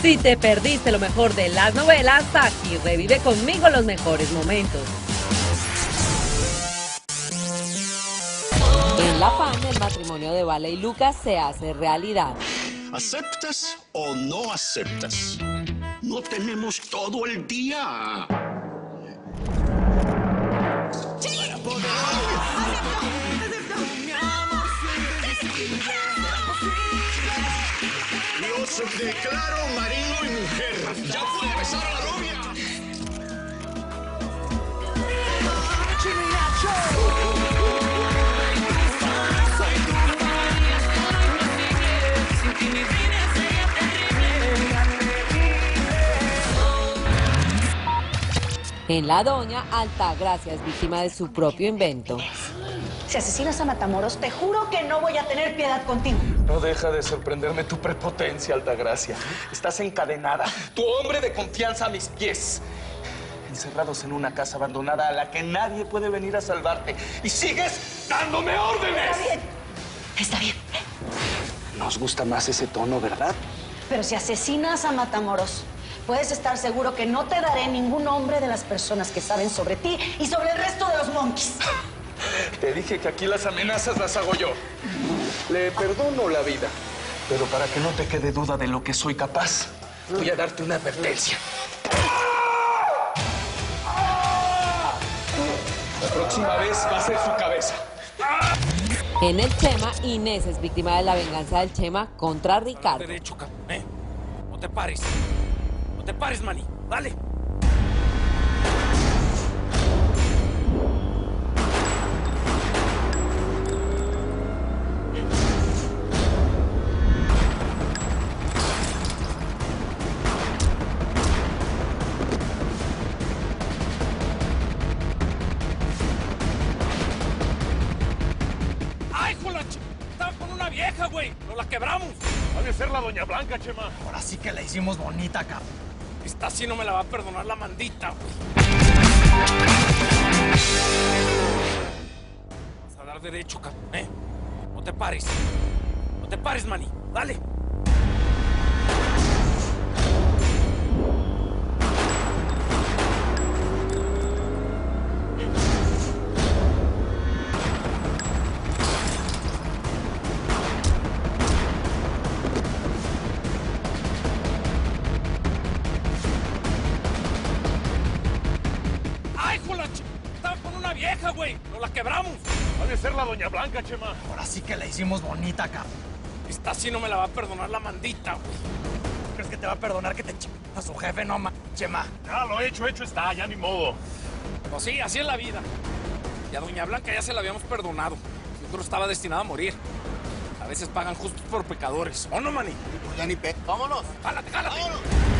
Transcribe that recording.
Si te perdiste lo mejor de las novelas, aquí revive conmigo los mejores momentos. En La Fan, el matrimonio de Vale y Lucas se hace realidad. ¿Aceptas o no aceptas? No tenemos todo el día. Los declaro marido y mujer. ¡Ya puede besar a la novia! En La Doña, Altagracia es víctima de su propio invento. Si asesinas a Matamoros, te juro que no voy a tener piedad contigo. No deja de sorprenderme tu prepotencia, Altagracia. Estás encadenada, tu hombre de confianza a mis pies. Encerrados en una casa abandonada a la que nadie puede venir a salvarte. Y sigues dándome órdenes. Está bien. Está bien. Nos gusta más ese tono, ¿verdad? Pero si asesinas a Matamoros, puedes estar seguro que no te daré ningún nombre de las personas que saben sobre ti y sobre el resto de los monkeys. Te dije que aquí las amenazas las hago yo. Le perdono la vida, pero para que no te quede duda de lo que soy capaz, voy a darte una advertencia. La próxima vez va a ser su cabeza. En el Chema, Inés es víctima de la venganza del Chema contra Ricardo. Derecho, ¿eh? No te pares. No te pares, Manny. Dale. Estaba con una vieja, güey. Nos la quebramos. Ha de ser la Doña Blanca, Chema. Ahora sí que la hicimos bonita, cabrón. Esta sí no me la va a perdonar la mandita, güey. Vas a dar derecho, cabrón, ¿eh? No te pares. No te pares, Manny. Dale. Estaba con una vieja, güey. Nos la quebramos. Ha de ser la Doña Blanca, Chema. Ahora sí que la hicimos bonita, cabrón. Esta sí no me la va a perdonar la mandita, güey. ¿Crees que te va a perdonar que te chingas a su jefe? No, Chema. Ya lo hecho está, ya ni modo. Pues sí, así es la vida. Y a Doña Blanca ya se la habíamos perdonado. Yo creo que estaba destinada a morir. A veces pagan justos por pecadores. ¿O no, Manny? Ya ni pe... ¡Vámonos! ¡Jálate, jálate! ¡Vámonos!